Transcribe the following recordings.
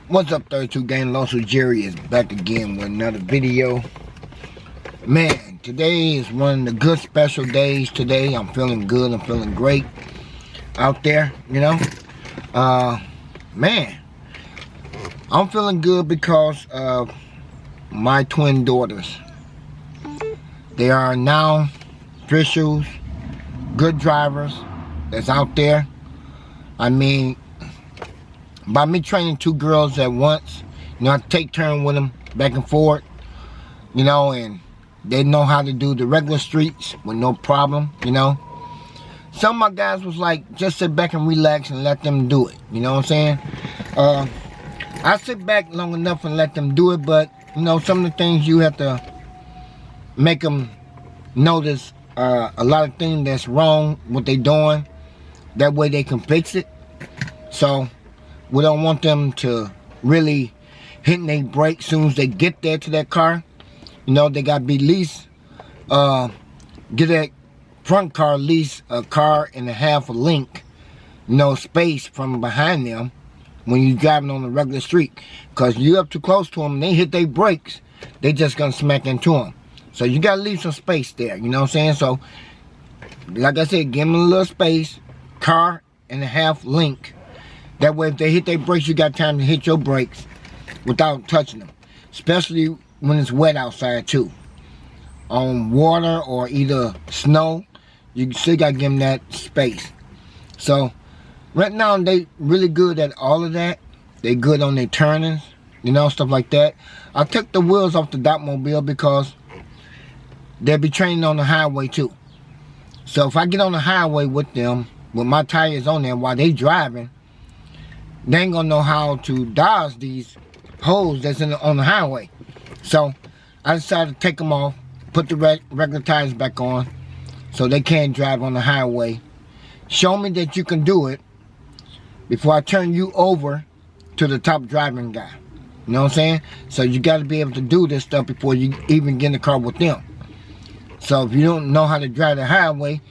What's up, 32 Gang? Losu Jerry is back again with another video. Man, today is one of the good special days today. I'm feeling good. I'm feeling great out there, you know. Man, I'm feeling good because of my twin daughters. They are now officials, good drivers that's out there. I mean, by me training two girls at once, you know, I take turns with them back and forth, you know, and they know how to do the regular streets with no problem, you know. Some of my guys was like, just sit back and relax and let them do it, you know what I'm saying? I sit back long enough and let them do it, but, you know, some of the things you have to make them notice a lot of things that's wrong, what they doing, that way they can fix it. So we don't want them to really hit their brakes as soon as they get there to that car. You know, they got to be at least, get that front car at least a car and a half a length, you know, space from behind them when you're driving on the regular street. Because you up too close to them, they hit their brakes, they just going to smack into them. So you got to leave some space there, you know what I'm saying? So, like I said, give them a little space, car and a half length. That way, if they hit their brakes, you got time to hit your brakes without touching them. Especially when it's wet outside, too. On water or either snow, you still got to give them that space. So, right now, they really good at all of that. They good on their turnings, you know, stuff like that. I took the wheels off the Dotmobile because they'll be training on the highway, too. So, if I get on the highway with them, with my tires on there while they driving, they ain't gonna know how to dodge these holes that's on the highway. So I decided to take them off, put the regular tires back on so they can't drive on the highway. Show me that you can do it before I turn you over to the top driving guy. You know what I'm saying? So you got to be able to do this stuff before you even get in the car with them. So if you don't know how to drive the highway,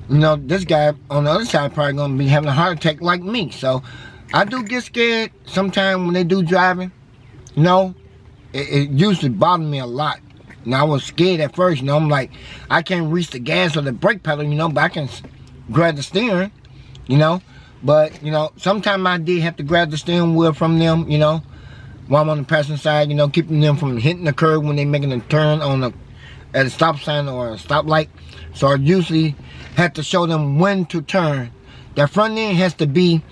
you know, this guy on the other side probably gonna be having a heart attack like me. So I do get scared sometimes when they do driving, you know. It usually bothers me a lot. Now, I was scared at first, you know. I'm like, I can't reach the gas or the brake pedal, you know, but I can grab the steering, you know. But, you know, sometimes I did have to grab the steering wheel from them, you know, while I'm on the passenger side, you know, keeping them from hitting the curb when they're making a turn at a stop sign or a stoplight. So I usually have to show them when to turn. That front end has to be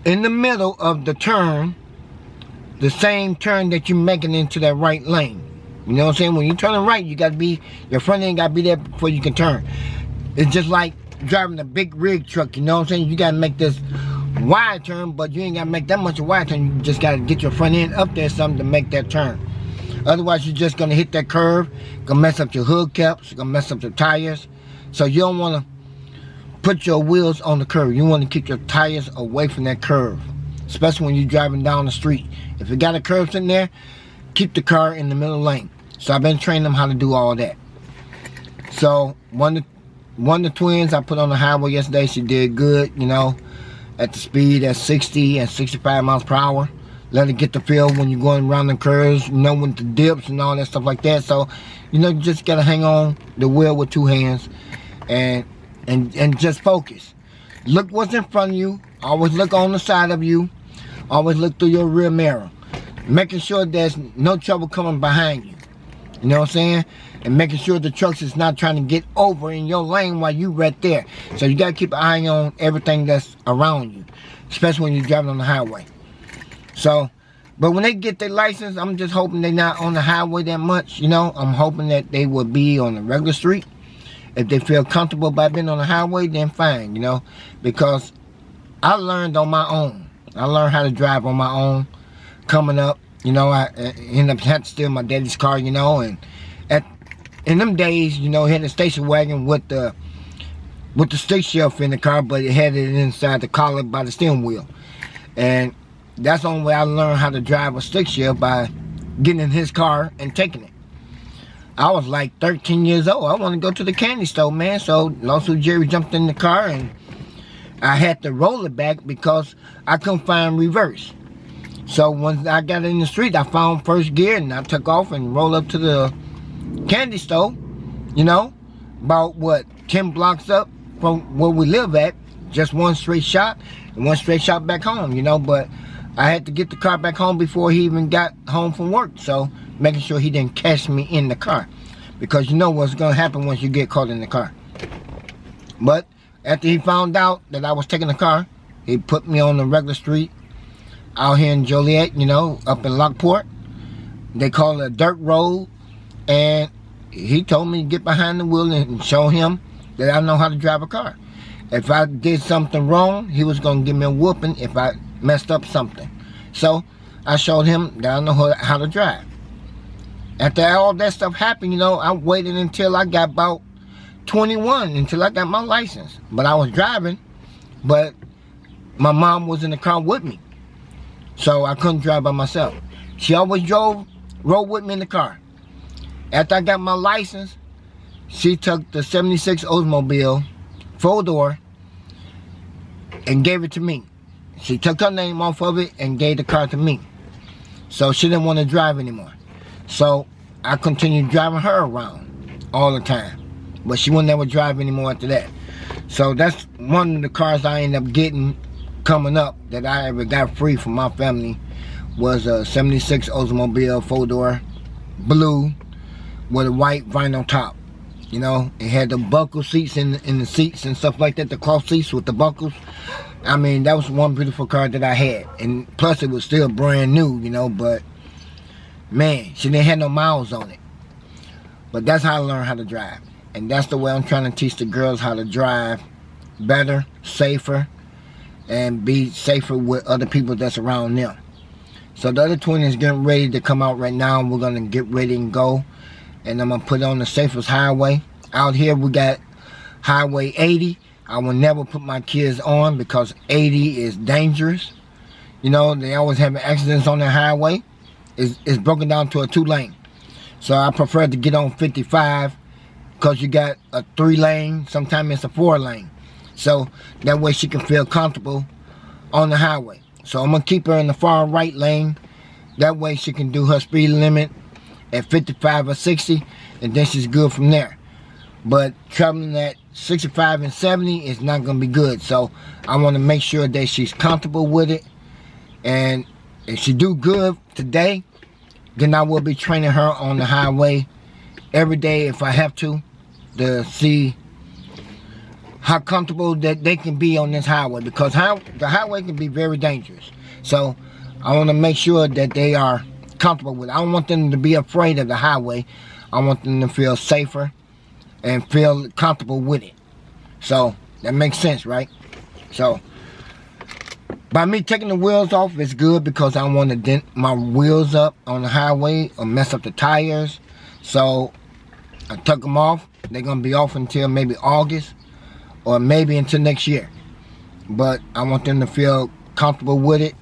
in the middle of the turn, the same turn that you're making into that right lane. You know what I'm saying? When you're turning right, you got to be, your front end got to be there before you can turn. It's just like driving a big rig truck, you know what I'm saying? You got to make this wide turn, but you ain't got to make that much a wide turn. You just got to get your front end up there something to make that turn. Otherwise, you're just going to hit that curve, going to mess up your hood caps, going to mess up your tires. So you don't want to put your wheels on the curve. You want to keep your tires away from that curve, especially when you're driving down the street. If you got a curve in there, keep the car in the middle lane. So I've been training them how to do all that. So one of the twins I put on the highway yesterday, she did good, you know, at the speed at 60 and 65 miles per hour. Let her get the feel when you're going around the curves, you know, with the dips and all that stuff like that. So, you know, you just gotta hang on the wheel with two hands and just focus. Look what's in front of you. Always look on the side of you. Always look through your rear mirror. Making sure there's no trouble coming behind you. You know what I'm saying? And making sure the trucks is not trying to get over in your lane while you right there. So you gotta keep an eye on everything that's around you, especially when you're driving on the highway. So, but when they get their license, I'm just hoping they're not on the highway that much, you know. I'm hoping that they will be on the regular street. If they feel comfortable by being on the highway, then fine, you know. Because I learned on my own. I learned how to drive on my own coming up. You know, I ended up having to steal my daddy's car, you know. And in them days, you know, he had a station wagon with the stick shelf in the car, but it had it inside the collar by the steering wheel. And that's the only way I learned how to drive a stick shift, by getting in his car and taking it. I was like 13 years old. I want to go to the candy store, man. So Losu Jerry jumped in the car I had to roll it back because I couldn't find reverse. So once I got in the street, I found first gear and I took off and rolled up to the candy store, you know, about what, 10 blocks up from where we live at, just one straight shot and one straight shot back home, you know. But I had to get the car back home before he even got home from work, so making sure he didn't catch me in the car, because you know what's gonna happen once you get caught in the car. But after he found out that I was taking the car, he put me on the regular street out here in Joliet, you know, up in Lockport. They call it a dirt road, and he told me to get behind the wheel and show him that I know how to drive a car. If I did something wrong, he was gonna give me a whooping if I messed up something. So I showed him that I know how to drive. After all that stuff happened, you know, I waited until I got about 21 until I got my license. But I was driving, but my mom was in the car with me, so I couldn't drive by myself. She always rode with me in the car. After I got my license, she took the 76 Oldsmobile 4-door and gave it to me. She took her name off of it and gave the car to me. So she didn't want to drive anymore. So I continued driving her around all the time. But she would never drive anymore after that. So that's one of the cars I ended up getting coming up that I ever got free from my family, was a 76 Oldsmobile 4-door, blue, with a white vinyl top. You know, it had the buckle seats in the seats and stuff like that, the cloth seats with the buckles. I mean, that was one beautiful car that I had. And plus it was still brand new, you know, but man, she didn't have no miles on it. But that's how I learned how to drive. And that's the way I'm trying to teach the girls how to drive better, safer, and be safer with other people that's around them. So the other twin is getting ready to come out right now. We're going to get ready and go. And I'm going to put it on the safest highway. Out here we got Highway 80. I will never put my kids on because 80 is dangerous. You know, they always have accidents on the highway. It's broken down to a 2-lane. So I prefer to get on 55 because you got a 3-lane, sometimes it's a 4-lane. So that way she can feel comfortable on the highway. So I'm going to keep her in the far right lane. That way she can do her speed limit at 55 or 60, and then she's good from there. But traveling at 65 and 70 is not going to be good. So I want to make sure that she's comfortable with it. And if she do good today, then I will be training her on the highway every day if I have to see how comfortable that they can be on this highway, because the highway can be very dangerous. So I want to make sure that they are comfortable with it. I don't want them to be afraid of the highway. I want them to feel safer and feel comfortable with it. So that makes sense, right? So by me taking the wheels off, it's good because I don't want to dent my wheels up on the highway or mess up the tires. So I took them off. They're going to be off until maybe August or maybe until next year. But I want them to feel comfortable with it.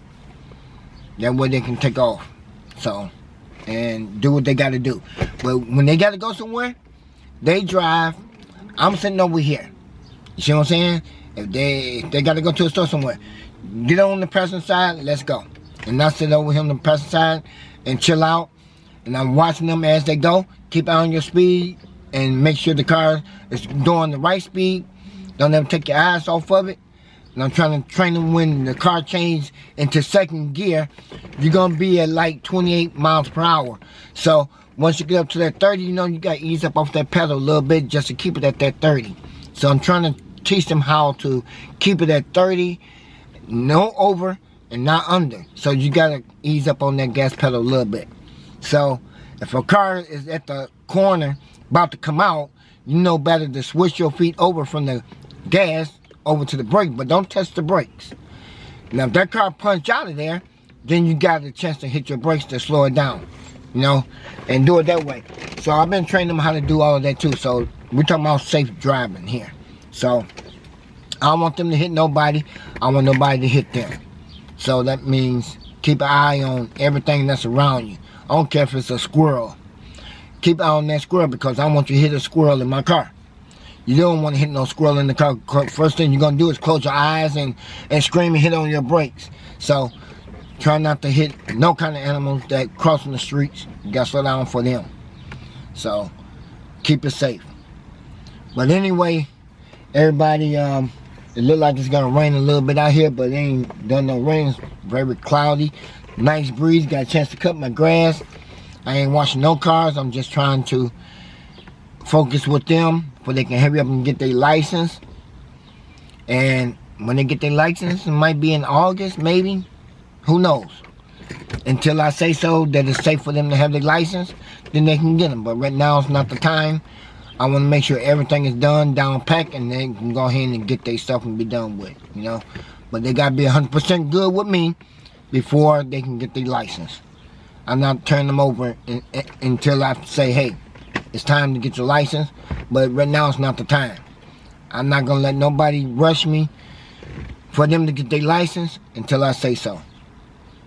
That way they can take off. So, and do what they got to do. But when they got to go somewhere, they drive. I'm sitting over here. You see what I'm saying? If they got to go to a store somewhere, get on the passenger side, let's go. And I sit over here on the passenger side and chill out. And I'm watching them as they go. Keep out on your speed and make sure the car is doing the right speed. Don't ever take your eyes off of it. And I'm trying to train them when the car changes into second gear, you're going to be at like 28 miles per hour. So once you get up to that 30, you know, you got to ease up off that pedal a little bit just to keep it at that 30. So I'm trying to teach them how to keep it at 30, no over and not under. So you got to ease up on that gas pedal a little bit. So if a car is at the corner about to come out, you know better to switch your feet over from the gas over to the brake, but don't touch the brakes. Now if that car punch out of there, then you got a chance to hit your brakes to slow it down, you know, and do it that way. So I've been training them how to do all of that too. So we're talking about safe driving here. So I don't want them to hit nobody. I want nobody to hit them. So that means keep an eye on everything that's around you. I don't care if it's a squirrel. Keep an eye on that squirrel because I want you to hit a squirrel in my car. You don't want to hit no squirrel in the car. First thing you're going to do is close your eyes and scream and hit on your brakes. So try not to hit no kind of animals that crossing the streets. You got to slow down for them. So keep it safe. But anyway, everybody, it look like it's going to rain a little bit out here, but it ain't done no rain. It's very cloudy. Nice breeze. Got a chance to cut my grass. I ain't washing no cars. I'm just trying to focus with them so they can hurry up and get their license. And when they get their license, it might be in August, maybe. Who knows? Until I say so that it's safe for them to have their license, then they can get them. But right now, it's not the time. I want to make sure everything is done, down packed, and they can go ahead and get their stuff and be done with, you know. But they got to be 100% good with me before they can get their license. I'm not turning them over until I say, hey, it's time to get your license. But right now, it's not the time. I'm not going to let nobody rush me for them to get their license until I say so.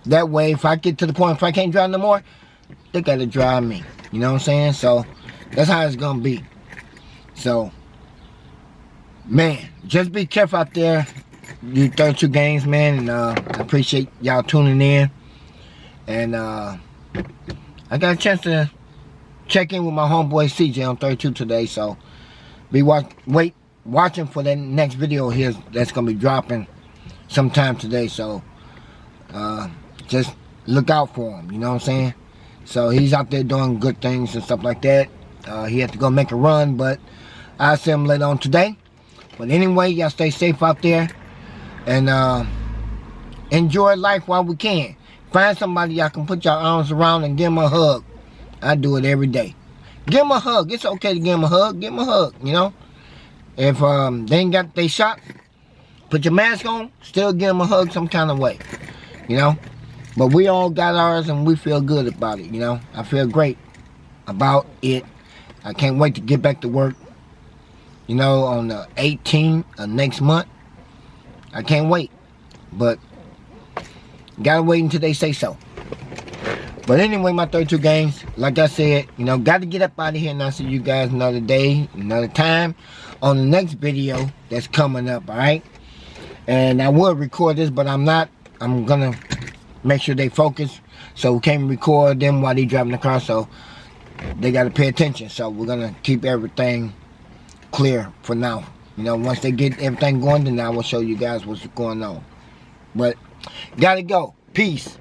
That way, if I get to the point, if I can't drive no more, they got to drive me. You know what I'm saying? So, that's how it's going to be. So, man, just be careful out there. You 32 games, man. And I appreciate y'all tuning in. And I got a chance to check in with my homeboy CJ on 32 today. So, be watching for that next video here that's going to be dropping sometime today. So, just look out for him, you know what I'm saying? So he's out there doing good things and stuff like that. He had to go make a run, but I'll see him later on today. But anyway, y'all stay safe out there and enjoy life while we can. Find somebody y'all can put your arms around and give them a hug. I do it every day. Give them a hug. It's okay to give them a hug. Give them a hug, you know? If they ain't got their shot, put your mask on, still give them a hug some kind of way, you know? But we all got ours and we feel good about it, you know? I feel great about it. I can't wait to get back to work, you know, on the 18th of next month. I can't wait. But gotta wait until they say so. But anyway, my 32 games, like I said, you know, got to get up out of here and I'll see you guys another day, another time on the next video that's coming up, all right? And I will record this, but I'm not. I'm going to make sure they focus so we can't record them while they driving the car, so they got to pay attention. So we're going to keep everything clear for now. You know, once they get everything going, then I will show you guys what's going on. But got to go. Peace.